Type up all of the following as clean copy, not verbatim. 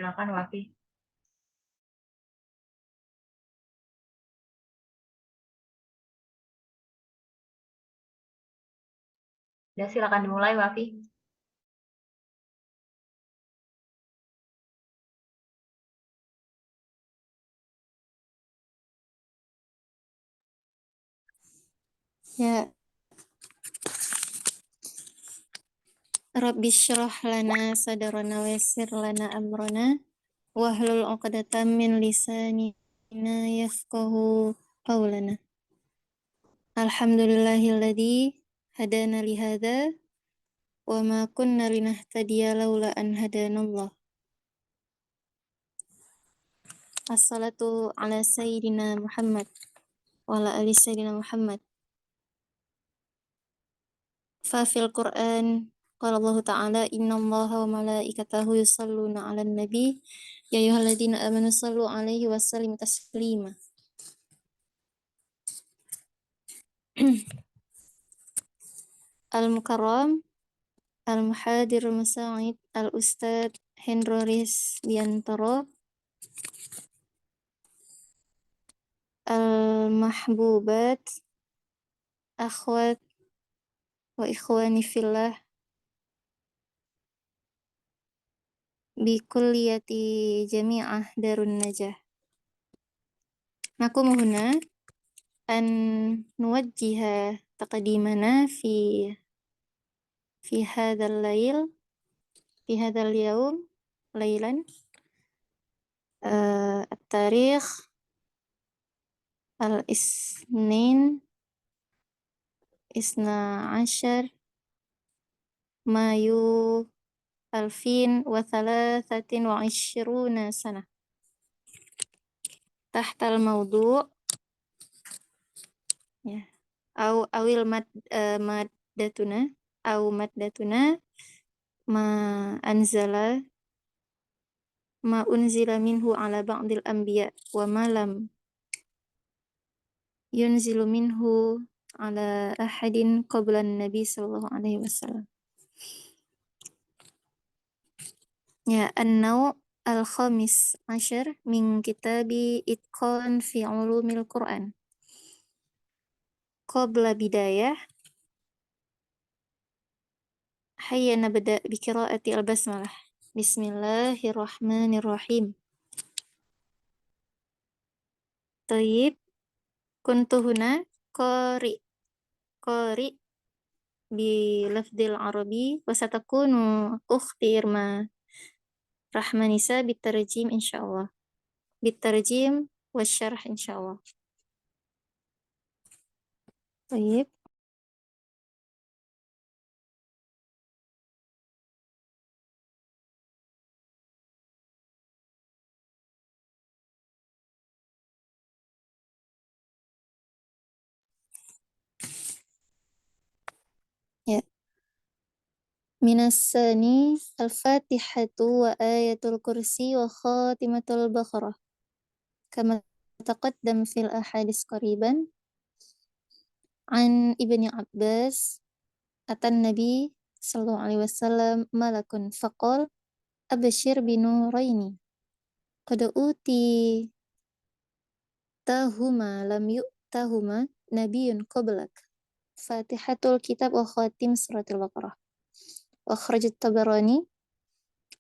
Silakan Wafi. Ya, silakan dimulai Wafi. Ya, Rabbi syrah lana sadarana wa yassir lana amrana wahlul 'uqdatam min lisanina yafqahu qawlana. Alhamdulillahilladzi hadana li hadza wa ma kunna linahtadiya laula an hadanallah. Assalatu ala sayyidina Muhammad wa ala ali sayyidina Muhammad. Fa fil Qur'an qala Allah ta'ala innallaha wa malaikatahu yusalluna 'alan nabi ya ayyuhalladzina amanu sallu 'alaihi wa sallimu taslima. Al-Mukarram Al-Muhadir Musa'id Al-Ustad Hendroris Biantoro Al-Mahbubat Akhwat wa ikhwani fillah bi kulliyati jami'ah Darun Najah. Nakumu huna an nuwajjiha taqdimana fi hadzal lail fi hadzal yaum lailan at-tarikh al-isnin isna ashar Mayu 2023 sana. Tahtal mawdu' ya. Awil maddatuna ma anzala ma unzila minhu ala ba'dil anbiya wa ma lam yunzilu minhu ala ahadin qablan nabi sallallahu alaihi wasallam. Ya, an-naw' al-khamis ashar min kitabi Itqan fi ulumil Qur'an. Qabla bidayah hayya nabda bi qira'ati al-basmalah. Bismillahirrahmanirrahim. Tayyib, kuntu huna qari bi lafdil arabi wa satakunu ukhti Irma Rahmanisa bitarjim insyaallah. Bitarjim wa syarh insyaallah. Tayyib. Ya. Minasani al-Fatihatu wa ayatul kursi wa khatimatul Baqarah. Kama taqaddam fil ahadits qariban an Ibni Abbas atan Nabi sallallahu alaihi wasallam malakun faqal abshir binuraini qad uti tahuma lam yu'tahuma nabiyyun qablak Fatihatul kitab wa khatim suratul Baqarah. Wa akhrajat Tabarani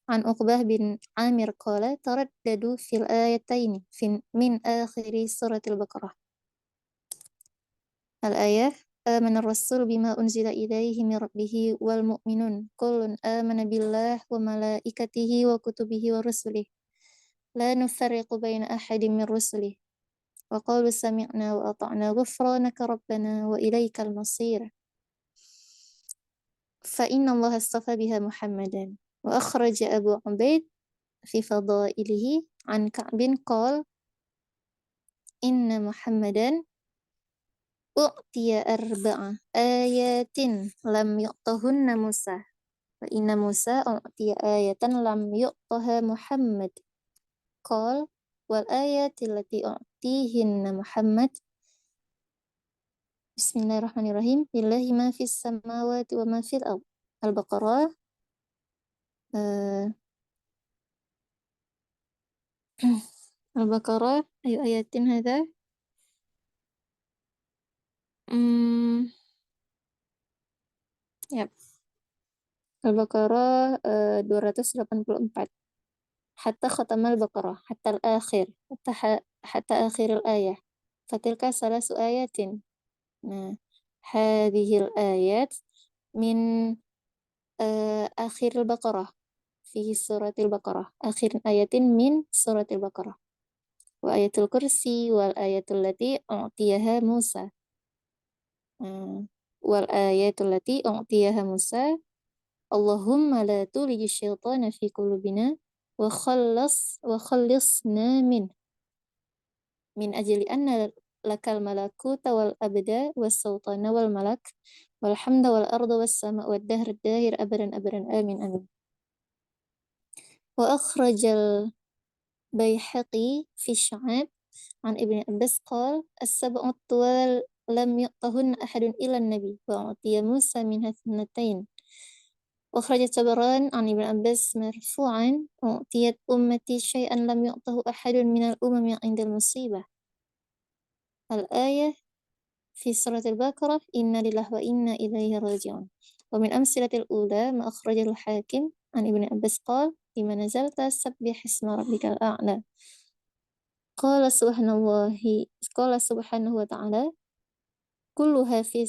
an Uqbah bin Amir qala taraddadu fil ayataini min akhiri suratul Baqarah. Al-ayah amana ar-rasul bima unzila ilaihi min rabbih wal mu'minun kullun amana billah wa malaikatihi wa kutubihi wa rusulihi la nufarriqu baina ahadin min rusulihi wa qalu sami'na wa ata'na ghufranaka rabbana wa ilaikal masir. Fa inna Allah astafa biha Muhammadan wa akhraja Abu Ubaid fi fadailihi an Ka'bin qala inna Muhammadan u'tiya arba'a ayatin lam yu'tahunna Musa wa inna Musa u'tiya ayatan lam yu'taha Muhammad qala wal ayati allati u'tihinna Muhammad Bismillahirrahmanirrahim lillahi ma fis samawati wa ma fil ardh. Al-Baqarah البقرة أي آيات هذا؟ Hmm, ya, Al-Baqarah 284. Hatta khatamal Baqarah, hatta al-akhir, hatta akhir al-ayah. Fatilka salasu ayatin. Nah, hadhil ayat min akhir al-Baqarah fi suratil Baqarah. Akhir ayatin min suratil Baqarah. Wa ayatul kursi wal ayatul lati u'tiyaha Musa. Wal ayatul lati u'tiyaha Musa. Allahumma la tulij syaitana fi qulubina wa khallisna min ajli anna lakal malakuta wal abda was sultana wal malak wal hamda wal arda was sama wad dahr dahir abadan abadan amin amin. Wa akhrajal Baihaqi fi Syu'ab an Ibnu Abbas qala as-sab'u tuwal lam yu'tahunna ahadun illa an-nabi wa utiya Musa minha thnatain. Wa akhrajat Tabaran an Ibnu Abbas marfu'an utiyat ummati syai'an lam yu'tahu ahadun minal umami 'indal musibah. Al-ayah في سورة البقرة إنا لله وإنا إليه راجعون. ومن أمثلة الأولى ما أخرجه الحاكم عن ابن عباس قال لما نزلت سبح اسم ربك الأعلى. قال سبحان الله قال سبحانه وتعالى كلها في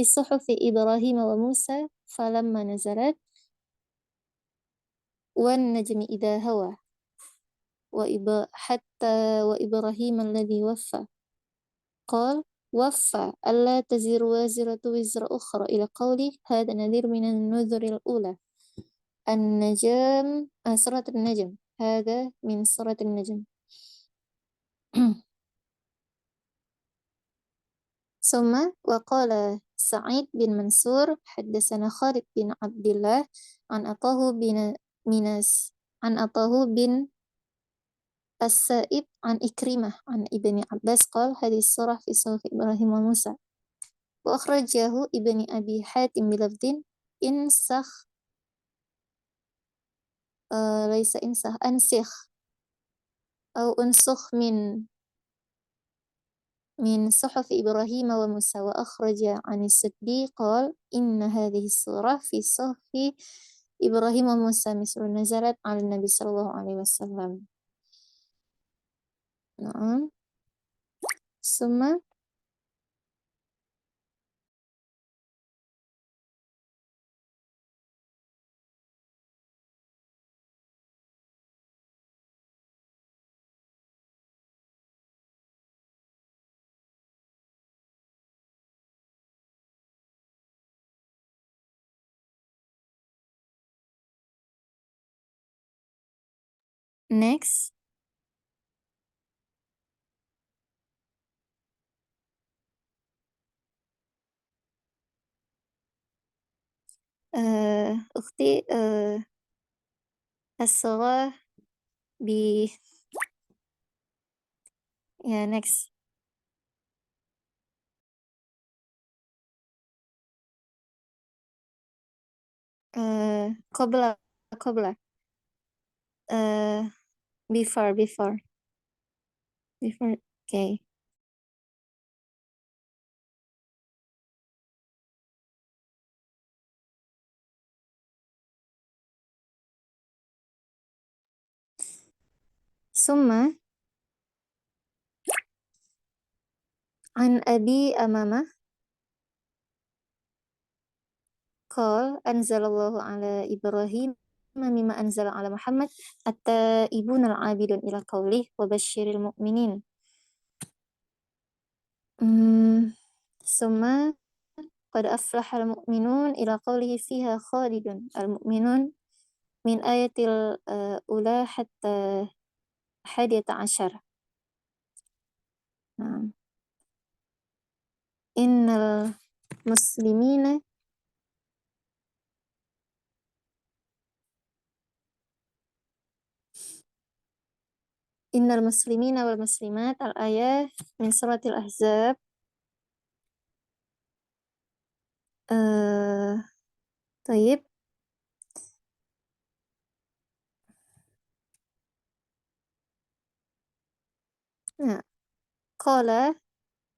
صحف إبراهيم وموسى فلما نزلت والنجم إذا هوى حتى وإبراهيم الذي وفى قال وفى ألا تزر وازرة وزر أخرى إلى قوله هذا نذير من النذر الأولى. النجم سورة النجم هذا من سورة النجم. ثم وقال سعيد بن منصور حدثنا خالد بن عبد الله عن أطاه بن ميناس عن أطاه بن السائب عن إكرمة عن ابن عباس قال هذه السورة في صحف إبراهيم وموسى. وأخرجه ابن أبي حاتم بلفظ إنسخ ليس إنسخ أنسخ أو أنسخ من صحف إبراهيم وموسى. وأخرج عن السدي قال إن هذه السورة في صحف إبراهيم وموسى مثل نزلت على النبي صلى الله عليه وسلم. نعم. ثم next أختي الصغار ب ya next قبل قبل before okay. ثم عن أبي أمامة قال أنزل الله على إبراهيم مما أنزل على محمد التائبون العابدون إلى قوله وبشر المؤمنين. ثم قد أفلح المؤمنون إلى قوله فيها خالدون المؤمنون من آية الأولى حتى 11. نعم. إن المسلمين والمسلمات الآية من سورة الأحزاب. طيب Nah, qala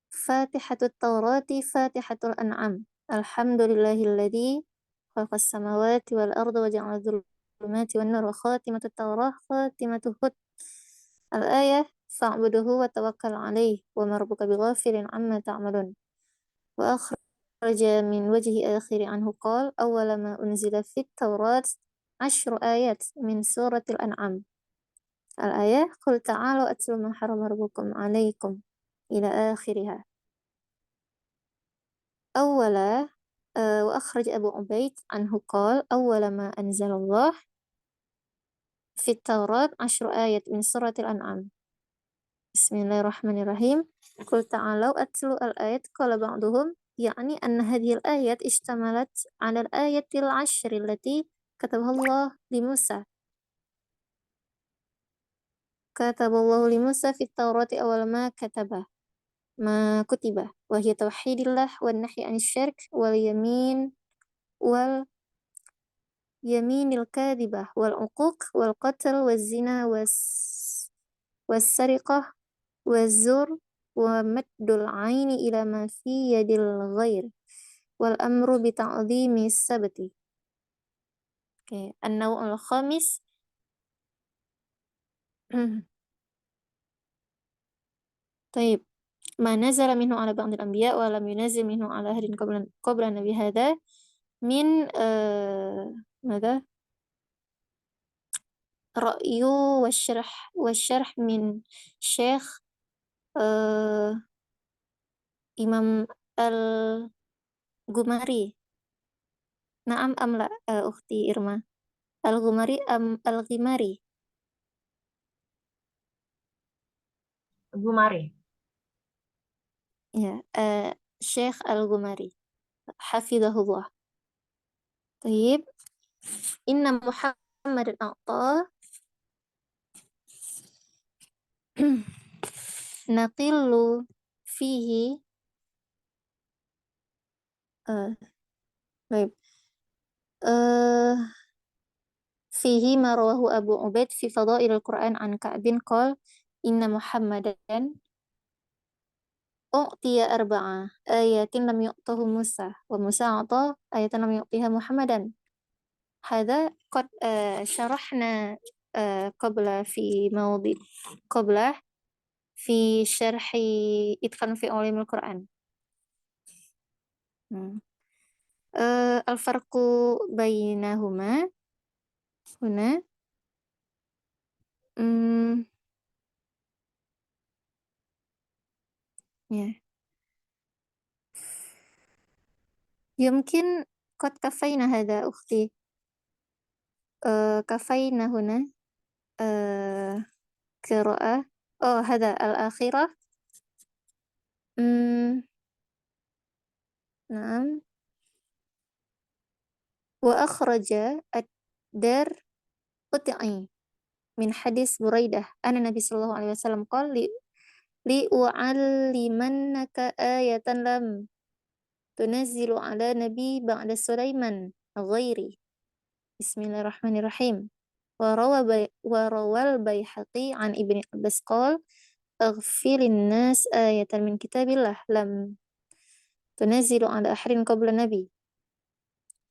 Fatihatul Taurati Fatihatul An'am. Alhamdulillahilladzi khalaqas samawati wal arda wa ja'ala dzulumati wan nur wa khatimatut Taurah khatimatut Hud. Al-ayah fa'buduhu wa tawakkal 'alaihi wa ma rabbuka bighafilin 'amma ta'malun. Wa akhraja min wajhi akhiri anhu qala awwala ma unzila fit Taurat 10 ayat min suratil An'am. Al-ayah qul ta'alu atlu ma harrama rabbukum 'alaikum ila akhiriha. أولا وأخرج أبو عبيد عنه قال أول ما أنزل الله في التوراة 10 آيات من سورة الأنعام. بسم الله الرحمن الرحيم. قل تعالوا أتلو الآيات. قال بعضهم يعني أن هذه الآيات اشتملت على الآية العشر التي كتبها الله لموسى في التوراة أول ما كتب وهي توحيد الله والنهي عن الشرك واليمين الكاذبة والعقوق والقتل والزنا والسرقة والزور ومد العين إلى ما في يد الغير والأمر بتعظيم السبت. النوع الخامس طيب ما نزل منه على بعض الأنبياء ولم ينزل منه على أحد قبل النبي هذا من ماذا رأيه والشرح من شيخ إمام الغماري. نعم أم لا أختي إرما؟ الغماري أم الغماري؟ Gumari. يا شيخ الغماري حفظه الله. طيب إن محمد أعطاه نقل فيه طيب فيه ما رواه أبو عبيد في فضائل القرآن عن كعب قال إن محمدا أعطي 4 آيات لم يعطه موسى وموسى أعطى آيات لم يعطيها محمدا. هذا قد شرحنا قبل في موضع قبله في شرح إتقان في علوم القرآن. الفرق بينهما هنا يمكن قد كفينا هذا أختي. كفينا هنا قراءة هذا الأخيرة. نعم. وأخرج الدار قطعي من حديث بريدة أن النبي صلى الله عليه وسلم قال لأعلمنك آية لم تنزل على نبي بعد سليمان غيري. بسم الله الرحمن الرحيم. وروى البيهقي عن ابن عباس قال أغفر الناس آية من كتاب الله لم تنزل على أحد قبل النبي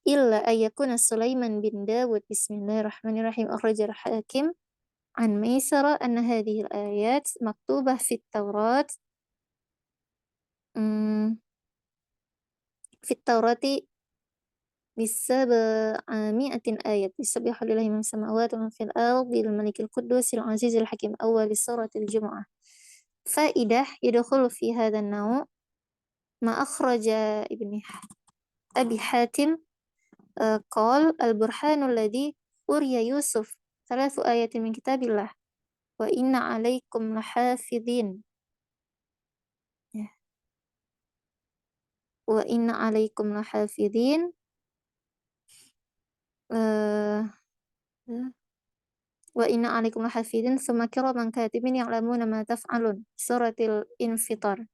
إلا أن يكون سليمان بن داود. بسم الله الرحمن الرحيم. أخرج الحاكم عن ميسرة أن هذه الآيات مكتوبة في التوراة ب700 آية يسبح لله من السماوات ومن في الأرض الملك القدوس العزيز الحكيم. أول سورة الجمعة. فائدة يدخل في هذا النوع ما أخرج ابن أبي حاتم قال البرهان الذي أري يوسف 3 آيات من كتاب الله وإن عليكم لحافظين وإن عليكم لحافظين وإن عليكم لحافظين ثم كراما كاتبين يعلمون ما تفعلون. سورة الانفطار.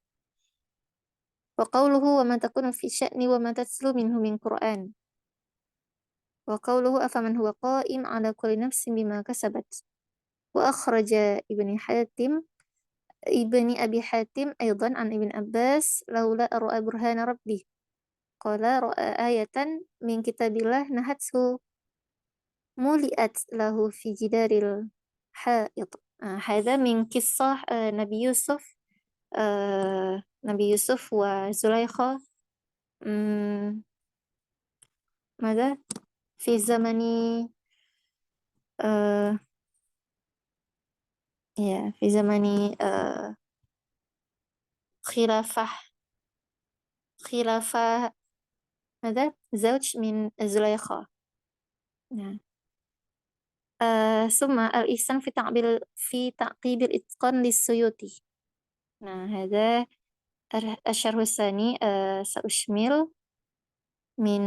وقوله وما تكون في شأن وما تتلو منه من قرآن. وقوله أفمن هو قائم على كل نفس بما كسبت. وأخرج ابن حاتم ibni Abi Hatim أيضا عن ابن عباس لولا رأى برهان ربه قال رأى آية من كتاب الله نهته مُلِئَتْ له في جدار الحائط. هذا من قصة نبي يوسف وزليخة. ماذا في زمن آه، في زمن خلافة خلافة ماذا زوج من زليخة. نعم. ثم الإحسان في تعقيب الإتقان للسيوطي. هذا الشرح الثاني. سأشمل من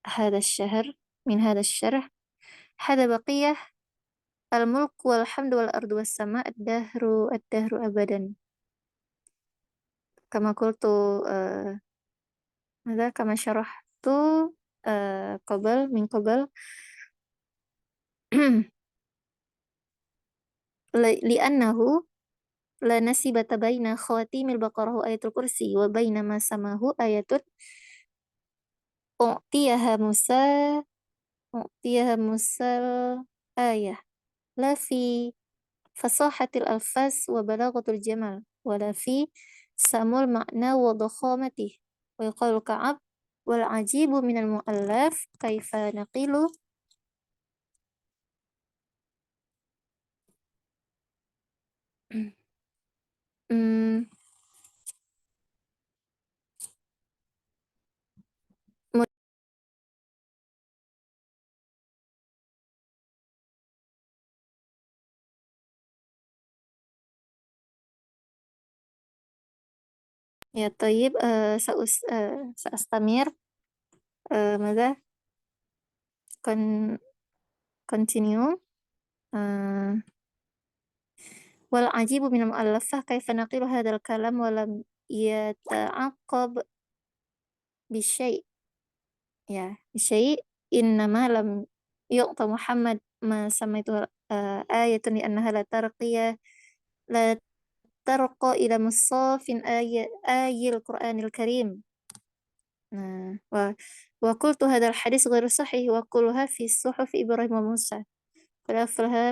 هذا الشهر من هذا الشرح. هذا بقية الملك والحمد والأرض والسماء الدهر أبدا كما قلت. ماذا كما شرحت من قبل. لأنه لا نسبة بين خواتيم البقرة وآية الكرسي وبين ما سماه آية أعطيها موسى الآية لا في فصاحة الألفاظ وبلاغة الجمال ولا في سمو المعنى وضخامته. ويقال كعب والعجيب من المؤلف كيف نقيل يا طيب. سأستمر. ماذا continue. والعجيب من المؤلفة كيف نقل هذا الكلام ولم يتعقب بشيء بشيء. إنما لم يعطى محمد ما سميته آية لأنها لا ترقى إلى مصاف آي القرآن الكريم. وقلت هذا الحديث غير صحيح وكلها في صحف إبراهيم وموسى فلها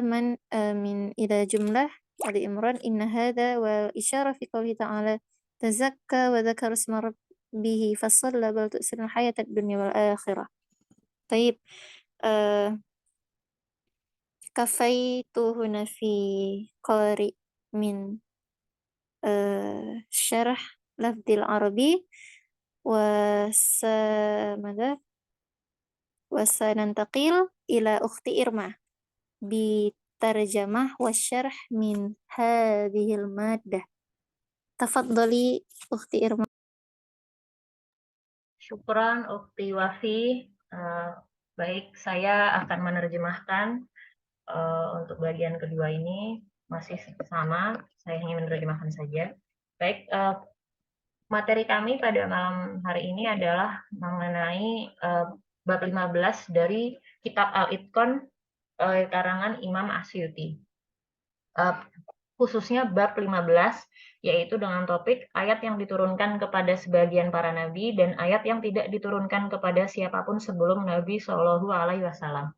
من إلى جملة آل عمران إن هذا والإشارة في قوله تعالى تزكى وذكر اسم ربه فصلى بل تؤثرون الحياة الدنيا والآخرة. طيب. كفيت هنا في قارئ من شرح لفظ العربي وسننتقل إلى أخت إرما بترجمة والشرح من هذه المادة. تفضلي أخت إرما. Syukran Ukti Wafi. Baik, saya akan menerjemahkan untuk bagian kedua ini masih sama, saya hanya menerjemahkan saja. Baik, materi kami pada malam hari ini adalah mengenai bab 15 dari kitab Al-Itqan karangan Imam Asyuti. Khususnya bab 15, yaitu dengan topik ayat yang diturunkan kepada sebagian para nabi dan ayat yang tidak diturunkan kepada siapapun sebelum Nabi Shallallahu Alaihi Wasallam.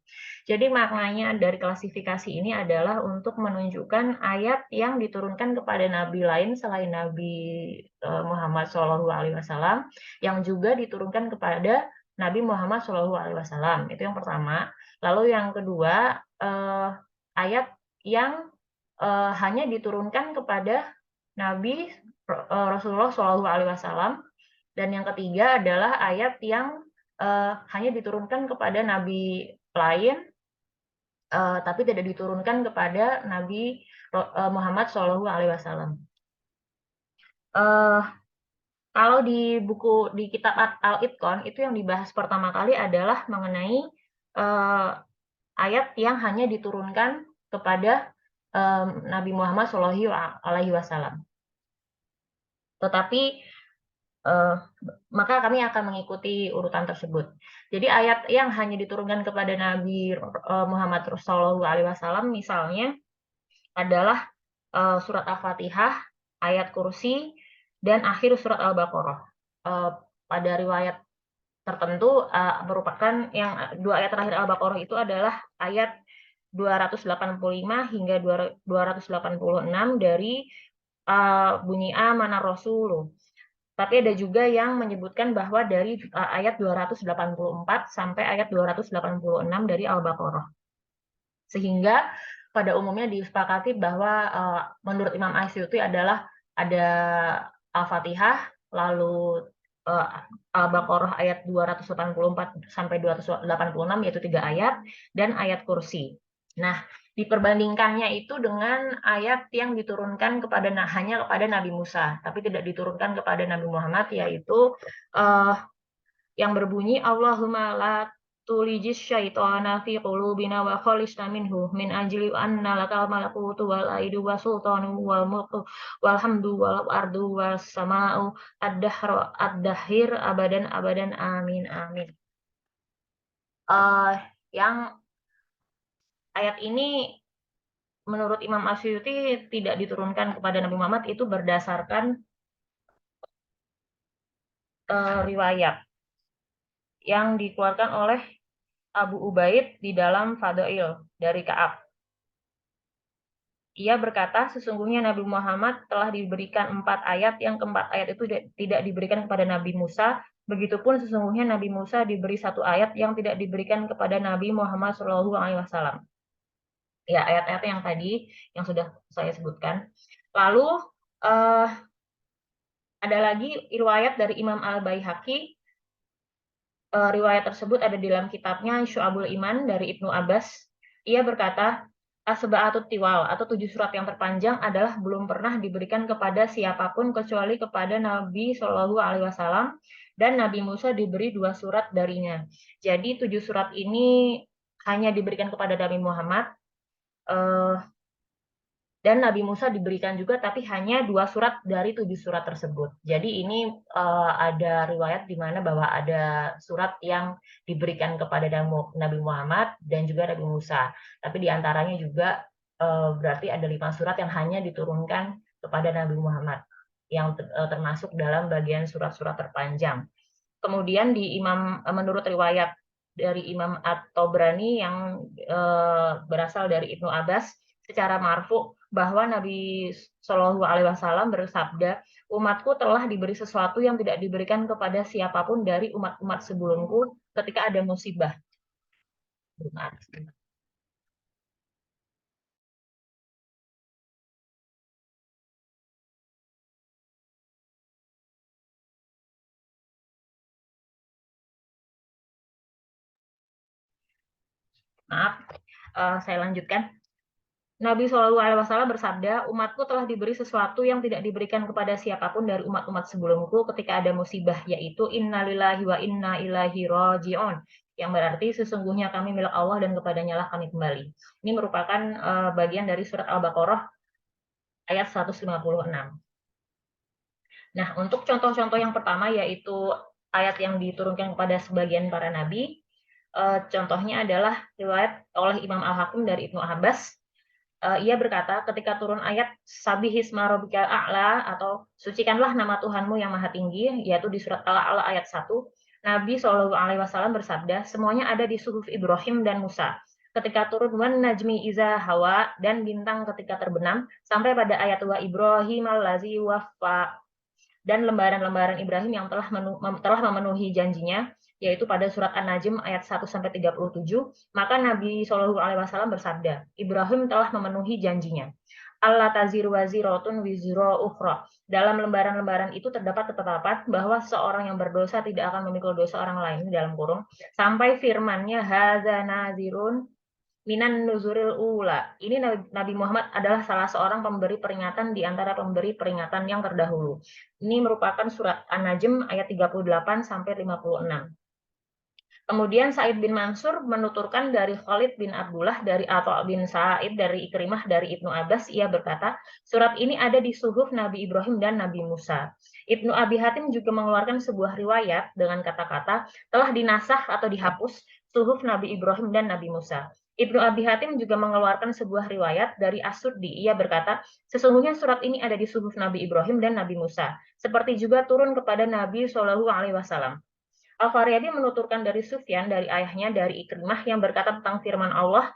Jadi maknanya dari klasifikasi ini adalah untuk menunjukkan ayat yang diturunkan kepada nabi lain selain Nabi Muhammad Shallallahu Alaihi Wasallam yang juga diturunkan kepada Nabi Muhammad Shallallahu Alaihi Wasallam. Itu yang pertama. Lalu yang kedua, ayat yang hanya diturunkan kepada Nabi Rasulullah Shallallahu Alaihi Wasallam, dan yang ketiga adalah ayat yang hanya diturunkan kepada Nabi lain, tapi tidak diturunkan kepada Nabi Muhammad Shallallahu Alaihi Wasallam. Kalau di kitab Al-Itqan itu yang dibahas pertama kali adalah mengenai ayat yang hanya diturunkan kepada Nabi Muhammad Shallallahu Alaihi Wasallam. Tetapi maka kami akan mengikuti urutan tersebut. Jadi ayat yang hanya diturunkan kepada Nabi Muhammad Shallallahu Alaihi Wasallam misalnya adalah surat Al-Fatihah, ayat kursi, dan akhir surat Al-Baqarah. Pada riwayat tertentu merupakan yang 2 ayat terakhir Al-Baqarah itu adalah ayat 285 hingga 286 dari bunyi Amanar Rasulu. Tapi ada juga yang menyebutkan bahwa dari ayat 284 sampai ayat 286 dari Al-Baqarah. Sehingga pada umumnya disepakati bahwa menurut Imam Asyuti adalah ada Al-Fatihah, lalu Al-Baqarah ayat 284 sampai 286 yaitu 3 ayat, dan ayat kursi. Nah, diperbandingkannya itu dengan ayat yang diturunkan hanya kepada Nabi Musa, tapi tidak diturunkan kepada Nabi Muhammad, yaitu yang berbunyi Allahumma la tulijis syaitana fi qulubina wa khalishna minhu min ajli anna lakal malakutu wal aidu wa sultanu wal mulku wal hamdu wal ardu was sama'u ad-dahir abadan abadan amin amin. Yang ayat ini menurut Imam Asyuti tidak diturunkan kepada Nabi Muhammad itu berdasarkan riwayat yang dikeluarkan oleh Abu Ubaid di dalam Fadail dari Ka'ab. Ia berkata, sesungguhnya Nabi Muhammad telah diberikan 4 ayat, yang keempat ayat itu tidak diberikan kepada Nabi Musa. Begitupun sesungguhnya Nabi Musa diberi 1 ayat yang tidak diberikan kepada Nabi Muhammad SAW. Ya, ayat-ayat yang tadi yang sudah saya sebutkan. Lalu ada lagi riwayat dari Imam Al-Baihaqi. Riwayat tersebut ada di dalam kitabnya Syu'abul Iman dari Ibnu Abbas. Ia berkata, As-Sab'atut Tiwal atau 7 surat yang terpanjang adalah belum pernah diberikan kepada siapapun kecuali kepada Nabi Shallallahu Alaihi Wasallam, dan Nabi Musa diberi 2 surat darinya. Jadi 7 surat ini hanya diberikan kepada Nabi Muhammad, dan Nabi Musa diberikan juga, tapi hanya 2 surat dari 7 surat tersebut. Jadi ini ada riwayat di mana bahwa ada surat yang diberikan kepada Nabi Muhammad dan juga Nabi Musa. Tapi diantaranya juga berarti ada 5 surat yang hanya diturunkan kepada Nabi Muhammad, yang termasuk dalam bagian surat-surat terpanjang. Kemudian menurut riwayat dari Imam At-Tabrani yang berasal dari Ibnu Abbas secara marfu, bahwa Nabi Shallallahu Alaihi Wasallam bersabda, umatku telah diberi sesuatu yang tidak diberikan kepada siapapun dari umat-umat sebelumku ketika ada musibah. Maaf, saya lanjutkan. Nabi Shallallahu Alaihi Wasallam bersabda, umatku telah diberi sesuatu yang tidak diberikan kepada siapapun dari umat-umat sebelumku ketika ada musibah, yaitu innalillahi wa inna ilaihi raji'un, yang berarti sesungguhnya kami milik Allah dan kepadanya lah kami kembali. Ini merupakan bagian dari surat Al-Baqarah ayat 156. Nah, untuk contoh-contoh yang pertama yaitu ayat yang diturunkan kepada sebagian para nabi, contohnya adalah riwayat oleh Imam Al-Hakim dari Ibnu Abbas. Ia berkata, ketika turun ayat Sabihisma Rabbikal A'la atau sucikanlah nama Tuhanmu yang maha tinggi, yaitu di surat Al-A'la ayat 1, Nabi Shallallahu Alaihi Wasallam bersabda, semuanya ada di suhuf Ibrahim dan Musa. Ketika turun wan najmi iza hawa, dan bintang ketika terbenam, sampai pada ayat wa Ibrahim allazi wafa, dan lembaran-lembaran Ibrahim yang telah memenuhi janjinya, yaitu pada surat An-Najm ayat 1-37, maka Nabi Shallallahu Alaihi Wasallam bersabda, Ibrahim telah memenuhi janjinya. Allah taziru waziratun wizro ukhra. Dalam lembaran-lembaran itu terdapat ketetapan bahwa seorang yang berdosa tidak akan memikul dosa orang lain, dalam kurung, sampai firmannya haza nazirun minan nuzuril ula. Ini Nabi Muhammad adalah salah seorang pemberi peringatan di antara pemberi peringatan yang terdahulu. Ini merupakan surat An-Najm ayat 38 sampai 56. Kemudian Sa'id bin Mansur menuturkan dari Khalid bin Abdullah, dari Atha bin Sa'id, dari Ikrimah, dari Ibnu Abbas, ia berkata, surat ini ada di suhuf Nabi Ibrahim dan Nabi Musa. Ibnu Abi Hatim juga mengeluarkan sebuah riwayat dengan kata-kata telah dinasah atau dihapus suhuf Nabi Ibrahim dan Nabi Musa. Ibnu Abi Hatim juga mengeluarkan sebuah riwayat dari As-Suddi. Ia berkata, sesungguhnya surat ini ada di suhuf Nabi Ibrahim dan Nabi Musa, seperti juga turun kepada Nabi Shallallahu Alaihi Wasallam. Al-Faryabi menuturkan dari Sufyan, dari ayahnya, dari Ikrimah yang berkata tentang firman Allah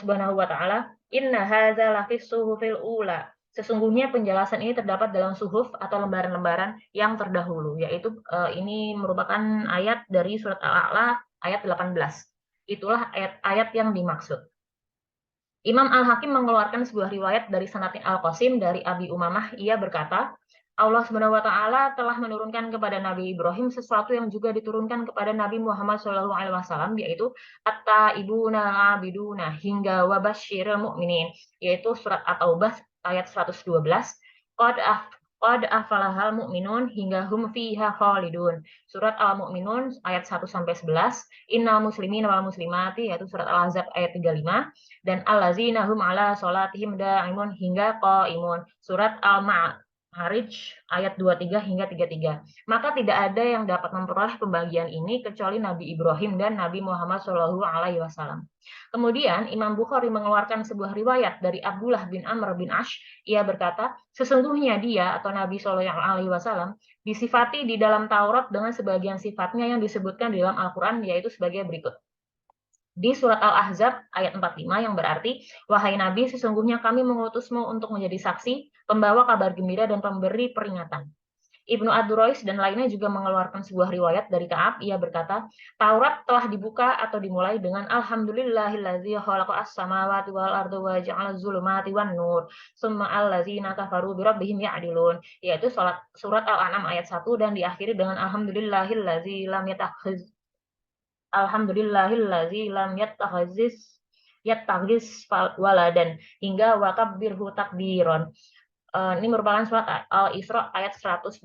Subhanahu wa taala, "Inna hadza lafis suhufil ula." Sesungguhnya penjelasan ini terdapat dalam suhuf atau lembaran-lembaran yang terdahulu, yaitu ini merupakan ayat dari surat Al-A'la ayat 18. Itulah ayat-ayat yang dimaksud. Imam Al-Hakim mengeluarkan sebuah riwayat dari Sanad Al-Qasim dari Abi Umamah. Ia berkata, Allah Subhanahu wa taala telah menurunkan kepada Nabi Ibrahim sesuatu yang juga diturunkan kepada Nabi Muhammad SAW, yaitu at-taibuna abiduna hingga wabasyiril mu'minin, yaitu surat At-Taubah ayat 112. Qad Qad afalahal mu'minun hingga hum fiha khalidun. Surat Al-Mu'minun ayat 1 sampai 11. Innal muslimin wal muslimati, yaitu surat Al-Ahzab ayat 35, dan allazina hum ala sholatihim da'imun hingga qaimun. Surat Al-Ma'arij ayat 23 hingga 33. Maka tidak ada yang dapat memperoleh pembagian ini kecuali Nabi Ibrahim dan Nabi Muhammad SAW. Kemudian Imam Bukhari mengeluarkan sebuah riwayat dari Abdullah bin Amr bin Ash. Ia berkata, sesungguhnya dia atau Nabi SAW disifati di dalam Taurat dengan sebagian sifatnya yang disebutkan di dalam Al-Quran, yaitu sebagai berikut. Di surat Al-Ahzab ayat 45 yang berarti, wahai Nabi, sesungguhnya kami mengutusmu untuk menjadi saksi, pembawa kabar gembira dan pemberi peringatan. Ibnu Ad-Durais dan lainnya juga mengeluarkan sebuah riwayat dari Ka'ab. Ia berkata, Taurat telah dibuka atau dimulai dengan Alhamdulillahillazi khalaqa as-samawati wal arda wa ja'ala zulumati wan nur, summa allazina kafaru bi rabbihim ya'dilun, yaitu surat Al-An'am ayat 1 dan diakhiri dengan Alhamdulillahillazi lam yatakhiz Alhamdulillahillazi lam yattakhis waladan hingga wakabbirhu takbiron. Ini merupakan surat Al-Isra ayat 111.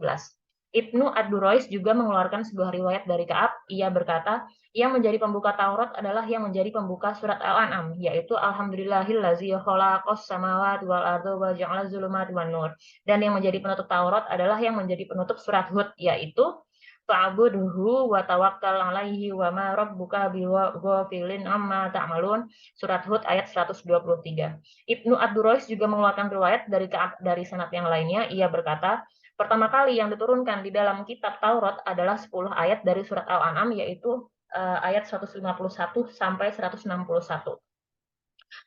Ibnu Ad-Durais juga mengeluarkan sebuah riwayat dari Ka'ab. Ia berkata, yang menjadi pembuka Taurat adalah yang menjadi pembuka surat Al-An'am, yaitu Alhamdulillahillazi khalaqas samawati wal arda wa ja'ala zulumati wan nur. Dan yang menjadi penutup Taurat adalah yang menjadi penutup surat Hud, yaitu fa'budhu wa tawakkal alaihi wa ma rabbuka bighafilin amma ta'malun. Surat Hud ayat 123. Ibnu Ad-Durais juga mengeluarkan riwayat dari sanad yang lainnya. Ia berkata, pertama kali yang diturunkan di dalam kitab Taurat adalah 10 ayat dari surat Al-An'am, yaitu ayat 151 sampai 161.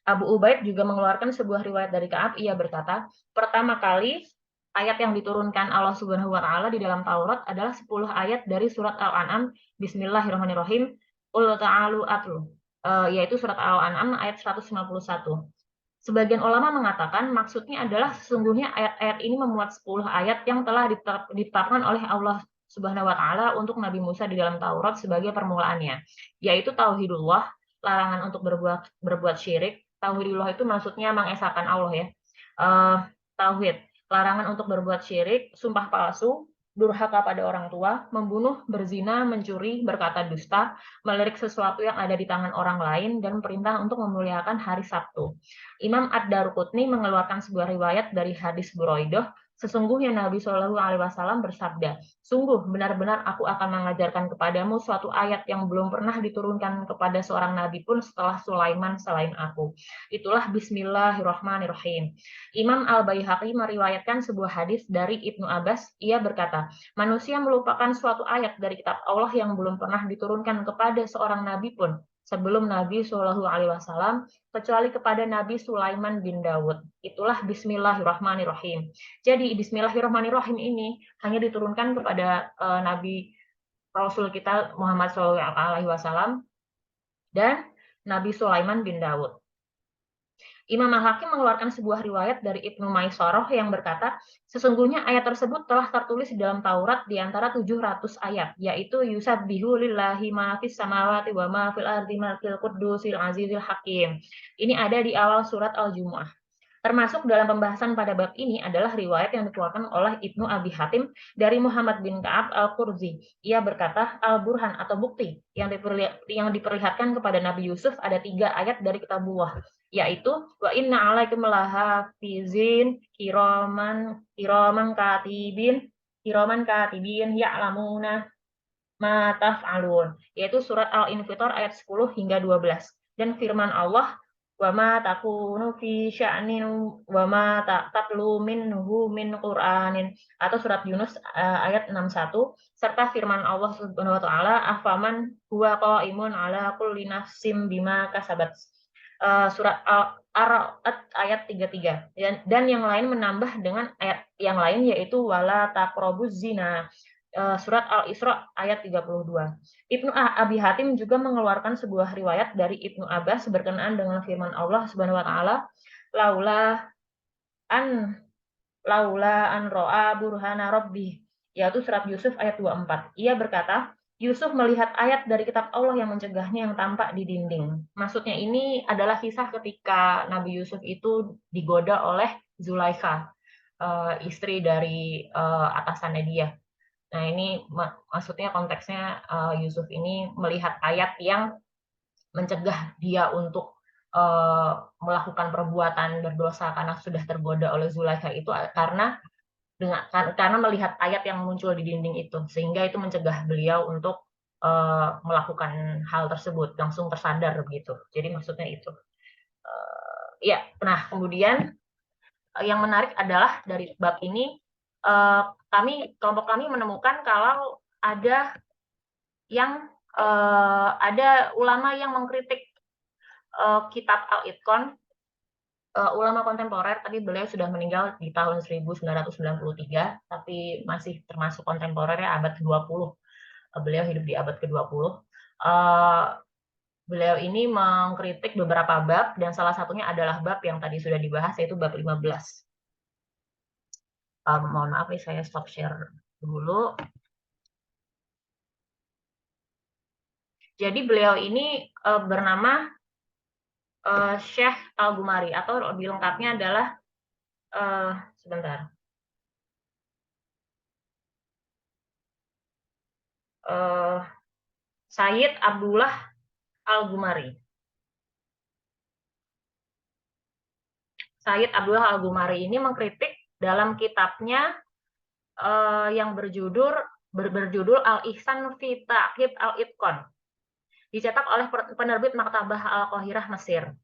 Abu Ubaid juga mengeluarkan sebuah riwayat dari Ka'ab. Ia berkata, pertama kali ayat yang diturunkan Allah Subhanahu wa taala di dalam Taurat adalah 10 ayat dari surat Al-An'am. Bismillahirrahmanirrahim. Qul ta'alu atlu, yaitu surat Al-An'am ayat 151. Sebagian ulama mengatakan maksudnya adalah sesungguhnya ayat-ayat ini memuat 10 ayat yang telah ditetapkan oleh Allah Subhanahu wa taala untuk Nabi Musa di dalam Taurat sebagai permulaannya, yaitu tauhidullah, larangan untuk berbuat syirik. Tauhidullah itu maksudnya mengesahkan Allah ya. Tauhid, larangan untuk berbuat syirik, sumpah palsu, durhaka pada orang tua, membunuh, berzina, mencuri, berkata dusta, melirik sesuatu yang ada di tangan orang lain, dan perintah untuk memuliakan hari Sabtu. Imam Ad-Daruqutni mengeluarkan sebuah riwayat dari hadis Buraidah, sesungguhnya Nabi Shallallahu Alaihi Wasallam bersabda, sungguh benar-benar aku akan mengajarkan kepadamu suatu ayat yang belum pernah diturunkan kepada seorang nabi pun setelah Sulaiman selain aku. Itulah Bismillahirrahmanirrahim. Imam Al-Baihaqi meriwayatkan sebuah hadis dari Ibnu Abbas. Ia berkata, manusia melupakan suatu ayat dari kitab Allah yang belum pernah diturunkan kepada seorang nabi pun sebelum Nabi Shallallahu Alaihi Wasallam, kecuali kepada Nabi Sulaiman bin Dawud. Itulah Bismillahirrahmanirrahim. Jadi Bismillahirrahmanirrahim ini hanya diturunkan kepada Nabi Rasul kita Muhammad Shallallahu Alaihi Wasallam dan Nabi Sulaiman bin Dawud. Imam Al-Hakim mengeluarkan sebuah riwayat dari Ibnu Maisarah yang berkata, sesungguhnya ayat tersebut telah tertulis di dalam Taurat di antara 700 ayat, yaitu yusabbihu lillahi ma fis samawati wa ma fil ardi malikil quddusil azizil hakim. Ini ada di awal surat Al-Jumu'ah. Termasuk dalam pembahasan pada bab ini adalah riwayat yang dikeluarkan oleh Ibnu Abi Hatim dari Muhammad bin Ka'ab al-Qurzi. Ia berkata, al-burhan atau bukti yang diperlihatkan kepada Nabi Yusuf ada 3 ayat dari kitabullah, yaitu wa inna alaikum lahafizin kiraman katibin ya'lamuna ma taf'alun, yaitu surat Al-Infitor ayat 10 hingga 12. dan firman Allah, wa ma takunu fi sya'nin wa ma tatlu minhu min Qur'anin, atau surat Yunus ayat 61, serta firman Allah Subhanahu wa taala, afaman huwa qaimun ala kulli nafsim bima kasabat. Surat Al-A'raf ayat 33, dan yang lain menambah dengan ayat yang lain, yaitu wala taqrabuz zina, surat Al-Isra ayat 32. Ibnu Abi Hatim juga mengeluarkan sebuah riwayat dari Ibnu Abbas berkenaan dengan firman Allah Subhanahu wa taala, laula an ro'a burhana rabbih, yaitu surat Yusuf ayat 24. Ia berkata, Yusuf melihat ayat dari kitab Allah yang mencegahnya yang tampak di dinding. Maksudnya ini adalah kisah ketika Nabi Yusuf itu digoda oleh Zulaikha, istri dari atasannya dia. Nah, ini maksudnya konteksnya Yusuf ini melihat ayat yang mencegah dia untuk melakukan perbuatan berdosa karena sudah tergoda oleh Zulaikha itu, karena melihat ayat yang muncul di dinding itu, sehingga itu mencegah beliau untuk melakukan hal tersebut, langsung tersadar begitu. Jadi maksudnya itu. Ya, nah kemudian yang menarik adalah dari bab ini, kelompok kami menemukan kalau ada ulama yang mengkritik kitab Al-Itqan, ulama kontemporer, tapi beliau sudah meninggal di tahun 1993, tapi masih termasuk kontemporer ya, abad ke-20. Beliau hidup di abad ke-20. Beliau ini mengkritik beberapa bab, dan salah satunya adalah bab yang tadi sudah dibahas, yaitu bab 15. Mohon maaf nih, saya stop share dulu. Jadi beliau ini bernama Syekh Al-Ghumari, atau lebih lengkapnya adalah sebentar. Sayyid Abdullah Al-Ghumari. Sayyid Abdullah Al-Ghumari ini mengkritik dalam kitabnya yang berjudul Al-Ihsan fi Ta'qib Al-Itqan, dicetak oleh penerbit Maktabah Al-Qahirah, Mesir.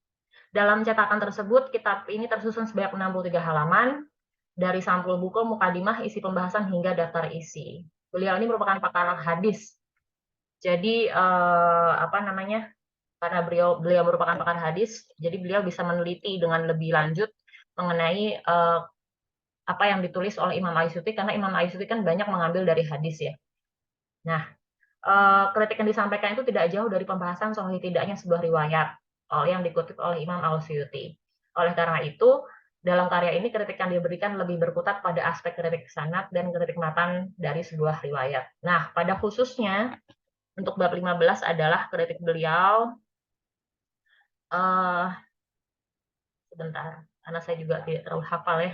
Dalam cetakan tersebut, kitab ini tersusun sebanyak 63 halaman, dari sampul buku, mukadimah, isi pembahasan, hingga daftar isi. Beliau ini merupakan pakar hadis. Jadi karena beliau merupakan pakar hadis, jadi beliau bisa meneliti dengan lebih lanjut mengenai apa yang ditulis oleh Imam Asyuti, karena Imam Asyuti kan banyak mengambil dari hadis ya. Nah, kritik yang disampaikan itu tidak jauh dari pembahasan soal tidaknya sebuah riwayat yang dikutip oleh Imam Al-Suyuti. Oleh karena itu, dalam karya ini kritik yang diberikan lebih berkutat pada aspek kritik sanad dan kritik matan dari sebuah riwayat. Nah, pada khususnya untuk bab 15 adalah kritik beliau, sebentar, karena saya juga tidak terlalu hafal ya,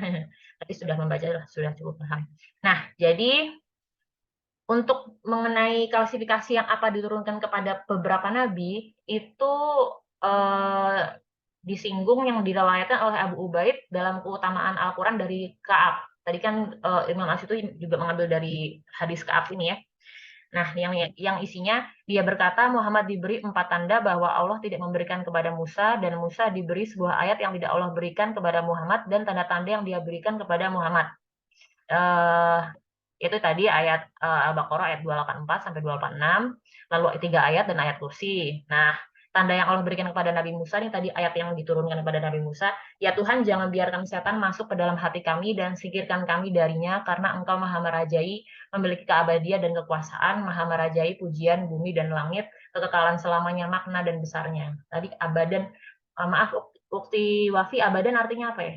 tapi sudah membaca, sudah cukup paham. Nah, jadi untuk mengenai klasifikasi yang apa diturunkan kepada beberapa nabi, itu disinggung yang diriwayatkan oleh Abu Ubaid dalam keutamaan Al-Quran dari Ka'ab. Tadi kan Imam Asy'ari juga mengambil dari hadis Ka'ab ini ya. Nah, yang isinya, dia berkata, Muhammad diberi 4 tanda bahwa Allah tidak memberikan kepada Musa, dan Musa diberi sebuah ayat yang tidak Allah berikan kepada Muhammad, dan tanda-tanda yang dia berikan kepada Muhammad. Itu tadi ayat Al-Baqarah ayat 284 sampai 286, lalu 3 ayat dan ayat kursi. Nah, tanda yang Allah berikan kepada Nabi Musa, ini tadi ayat yang diturunkan kepada Nabi Musa, ya Tuhan, jangan biarkan setan masuk ke dalam hati kami dan singkirkan kami darinya, karena Engkau maha merajai, memiliki keabadian dan kekuasaan, maha merajai pujian bumi dan langit, kekekalan selamanya, makna dan besarnya. Tadi abadan, maaf Ukti Wafi, abadan artinya apa ya?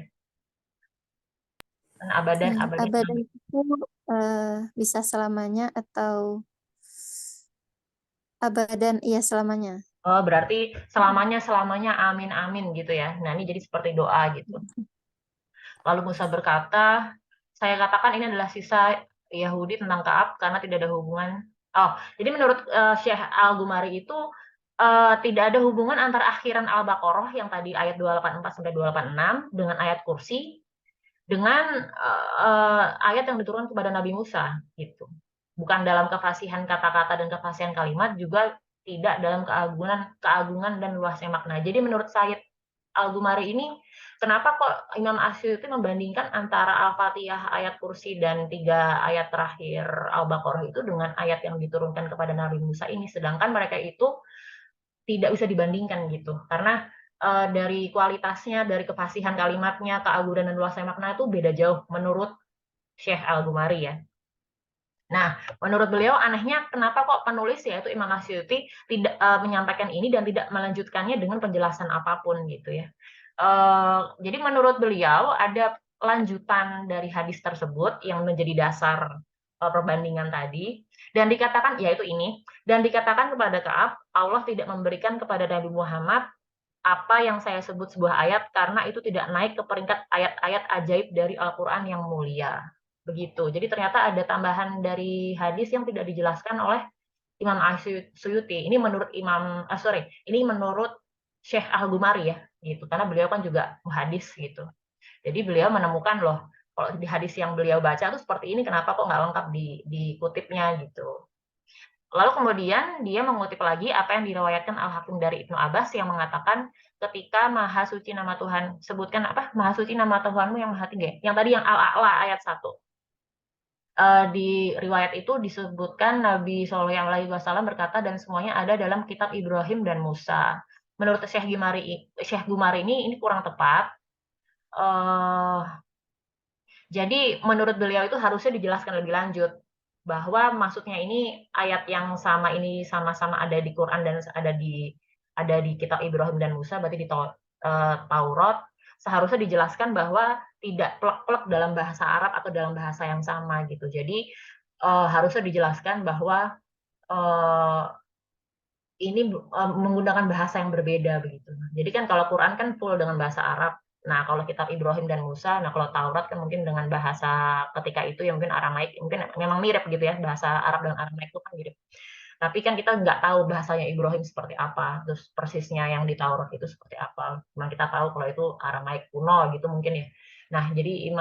Abadan itu bisa selamanya atau abadan, iya selamanya. Oh, berarti selamanya, amin, amin gitu ya. Nah, ini jadi seperti doa gitu. Lalu Musa berkata, saya katakan ini adalah sisa Yahudi tentang Ka'ab karena tidak ada hubungan. Oh, jadi menurut Syekh Al-Ghumari itu tidak ada hubungan antara akhiran Al-Baqarah yang tadi ayat 284 sampai 286 dengan ayat kursi dengan ayat yang diturunkan kepada Nabi Musa gitu. Bukan dalam kefasihan kata-kata dan kefasihan kalimat, juga tidak dalam keagungan dan luasnya makna. Jadi menurut Sayyid Al-Ghumari ini, kenapa kok Imam Asy'uti membandingkan antara Al-Fatihah, ayat kursi, dan 3 ayat terakhir Al-Baqarah itu dengan ayat yang diturunkan kepada Nabi Musa ini, sedangkan mereka itu tidak bisa dibandingkan gitu. Karena dari kualitasnya, dari kefasihan kalimatnya, keagungan dan luasnya makna itu beda jauh menurut Syekh Al-Ghumari ya. Nah, menurut beliau anehnya kenapa kok penulis yaitu Imam Asy'uti tidak menyampaikan ini dan tidak melanjutkannya dengan penjelasan apapun gitu ya. Jadi menurut beliau ada lanjutan dari hadis tersebut yang menjadi dasar perbandingan tadi dan dikatakan yaitu ini dan dikatakan kepada Ka'ab Allah tidak memberikan kepada Nabi Muhammad apa yang saya sebut sebuah ayat karena itu tidak naik ke peringkat ayat-ayat ajaib dari Al-Qur'an yang mulia. Begitu. Jadi ternyata ada tambahan dari hadis yang tidak dijelaskan oleh Imam Asy'uti. Ini menurut ini menurut Syekh Al-Ghumari ya, gitu. Karena beliau kan juga muhadis gitu. Jadi beliau menemukan loh, kalau di hadis yang beliau baca tuh seperti ini, kenapa kok nggak lengkap dikutipnya gitu. Lalu kemudian dia mengutip lagi apa yang diriwayatkan Al-Hakim dari Ibnu Abbas yang mengatakan ketika Maha Suci nama Tuhan, sebutkan apa? Maha Suci nama Tuhanmu yang Maha Tinggi. Yang tadi yang Al-A'la ayat 1. Di riwayat itu disebutkan Nabi Shallallahu Alaihi Wasallam berkata dan semuanya ada dalam kitab Ibrahim dan Musa. Menurut Syekh Gumari ini kurang tepat. Jadi menurut beliau itu harusnya dijelaskan lebih lanjut bahwa maksudnya ini ayat yang sama ini sama-sama ada di Quran dan ada di kitab Ibrahim dan Musa berarti di Taurat seharusnya dijelaskan bahwa tidak plek-plek dalam bahasa Arab atau dalam bahasa yang sama gitu. Jadi harusnya dijelaskan bahwa ini menggunakan bahasa yang berbeda begitu. Jadi kan kalau Quran kan full dengan bahasa Arab. Nah, kalau kitab Ibrahim dan Musa, nah kalau Taurat kan mungkin dengan bahasa ketika itu yang mungkin Aramaik, mungkin memang mirip gitu ya, bahasa Arab dan Aramaik itu kan mirip. Tapi kan kita nggak tahu bahasanya Ibrahim seperti apa, terus persisnya yang di Taurat itu seperti apa. Cuma kita tahu kalau itu Aramaik kuno gitu mungkin ya. Nah, jadi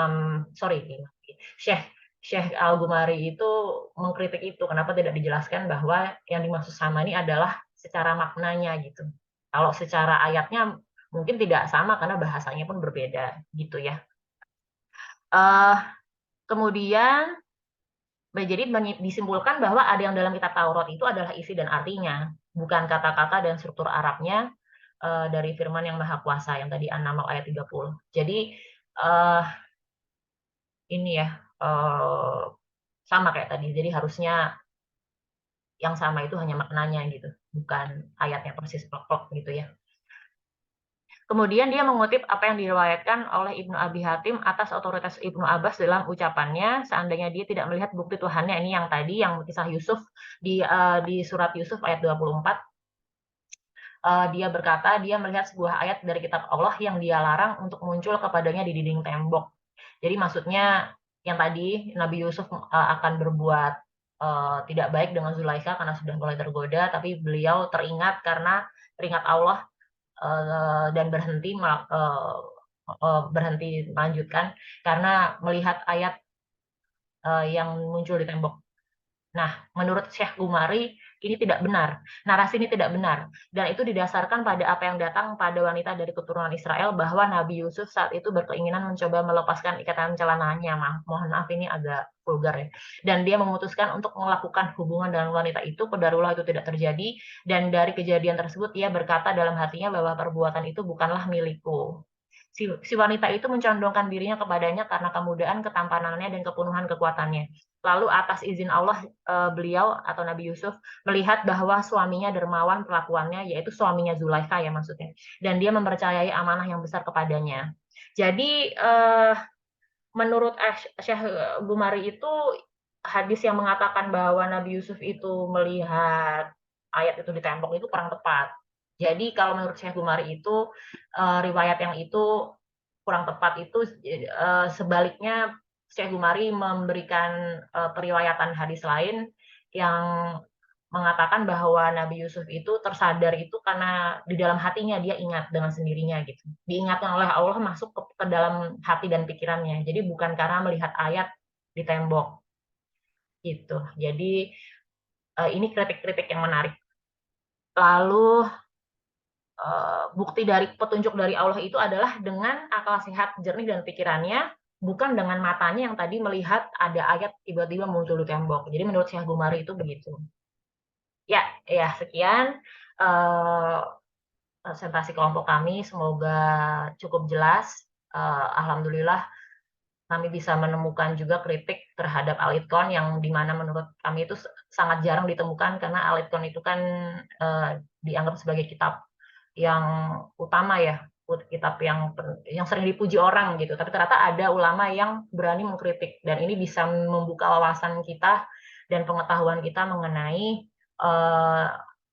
Syekh Syekh Al-Ghumari itu mengkritik itu, kenapa tidak dijelaskan bahwa yang dimaksud sama ini adalah secara maknanya gitu. Kalau secara ayatnya mungkin tidak sama karena bahasanya pun berbeda gitu ya. Kemudian jadi disimpulkan bahwa ada yang dalam kitab Taurat itu adalah isi dan artinya, bukan kata-kata dan struktur Arabnya dari firman yang Maha Kuasa yang tadi An-Naml ayat 30. Jadi ini ya sama kayak tadi. Jadi harusnya yang sama itu hanya maknanya gitu, bukan ayatnya persis plek-plek gitu ya. Kemudian dia mengutip apa yang diriwayatkan oleh Ibnu Abi Hatim atas otoritas Ibnu Abbas dalam ucapannya, seandainya dia tidak melihat bukti Tuhannya, ini yang tadi yang kisah Yusuf di surat Yusuf ayat 24. Dia berkata dia melihat sebuah ayat dari kitab Allah yang dia larang untuk muncul kepadanya di dinding tembok. Jadi maksudnya yang tadi Nabi Yusuf akan berbuat tidak baik dengan Zulaikha karena sudah mulai tergoda, tapi beliau teringat karena teringat Allah dan berhenti melanjutkan karena melihat ayat yang muncul di tembok. Nah, menurut Syekh Gumari ini tidak benar. Narasi ini tidak benar dan itu didasarkan pada apa yang datang pada wanita dari keturunan Israel bahwa Nabi Yusuf saat itu berkeinginan mencoba melepaskan ikatan celananya. Mohon maaf ini agak vulgar ya. Dan dia memutuskan untuk melakukan hubungan dengan wanita itu, qadarullah itu tidak terjadi dan dari kejadian tersebut ia berkata dalam hatinya bahwa perbuatan itu bukanlah milikku. Si wanita itu mencondongkan dirinya kepadanya karena kemudahan, ketampanannya, dan kepenuhan kekuatannya. Lalu atas izin Allah beliau atau Nabi Yusuf melihat bahwa suaminya dermawan perlakuannya, yaitu suaminya Zulaikha ya maksudnya, dan dia mempercayai amanah yang besar kepadanya. Jadi menurut Syekh Gumari itu hadis yang mengatakan bahwa Nabi Yusuf itu melihat ayat itu di tembok itu kurang tepat. Jadi kalau menurut Syekh Gumari itu riwayat yang itu kurang tepat itu sebaliknya Syekh Gumari memberikan periwayatan hadis lain yang mengatakan bahwa Nabi Yusuf itu tersadar itu karena di dalam hatinya dia ingat dengan sendirinya gitu. Diingatkan oleh Allah masuk ke dalam hati dan pikirannya. Jadi bukan karena melihat ayat di tembok gitu. Jadi ini kritik-kritik yang menarik. Lalu bukti dari petunjuk dari Allah itu adalah dengan akal sehat, jernih dan pikirannya, bukan dengan matanya yang tadi melihat ada ayat tiba-tiba muncul di tembok. Jadi menurut Syekh Gumari itu begitu. Ya, ya sekian presentasi kelompok kami. Semoga cukup jelas. Alhamdulillah kami bisa menemukan juga kritik terhadap Alitkon yang dimana menurut kami itu sangat jarang ditemukan karena Alitkon itu kan dianggap sebagai kitab yang utama ya, kitab yang sering dipuji orang gitu. Tapi ternyata ada ulama yang berani mengkritik dan ini bisa membuka wawasan kita dan pengetahuan kita mengenai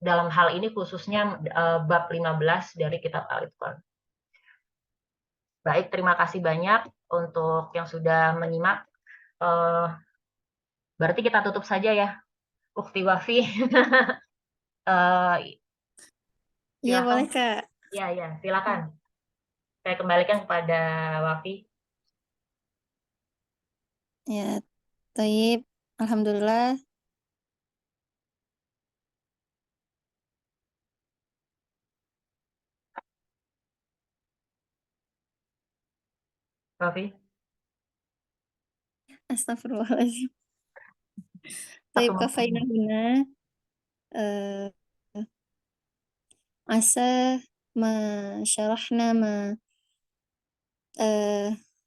dalam hal ini khususnya bab 15 dari kitab Al-Itqan. Baik, terima kasih banyak untuk yang sudah menyimak. Berarti kita tutup saja ya, Ukti Wafi. Iya Silakan. boleh Kak. Ya, ya, silakan. Saya kembalikan kepada Wafi. Ya, Taib. Alhamdulillah. Wafi. Astagfirullahaladzim. Satu Taib kafaina menit. huna. eh, Asa ma syarahna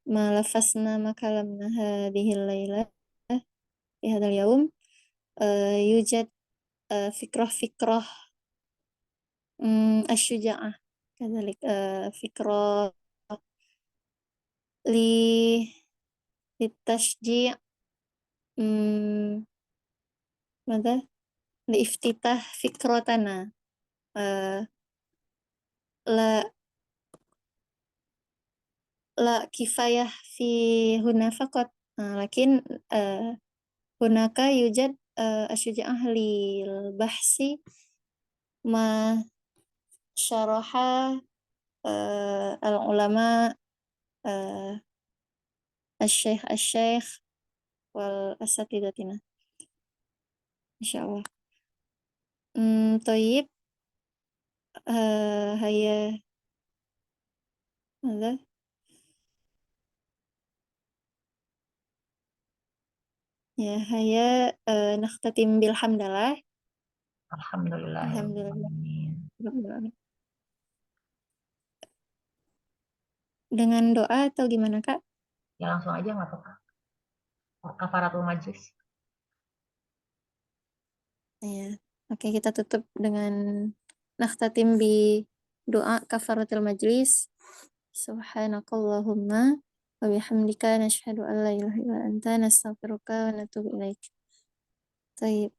ma lafazna ma kalamna hadhil lailah fi hadzal yaum yujad fikrah-fikrah asyuja'ah kadzalik fikrah li litashji' ماذا لافتتاح فكرتنا لا لا كفاية في هنا فقط لكن هناك يوجد الشجاعة للبحث ما شرح العلماء الشيخ والأساتذتنا إن شاء الله. طيب هيا ماذا ya هيا نختتم بالحمدلله. Alhamdulillah. Alhamdulillah. Dengan doa atau gimana Kak? Ya langsung aja nggak apa-apa. Kafaratul majlis. Ya. Oke, kita tutup dengan nakhtatim bi doa kafaratul majlis. Subhanakallahumma wa bihamdika nashhadu an la ilaha illa anta nastaghfiruka wa natubu ilaik. Baik.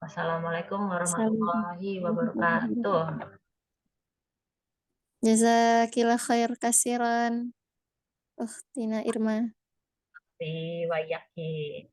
Wassalamualaikum Assalamualaikum warahmatullahi warahmatullahi wabarakatuh. wabarakatuh. Jazakillah khair kasiran. Ukhtina Irma. Terima kasih.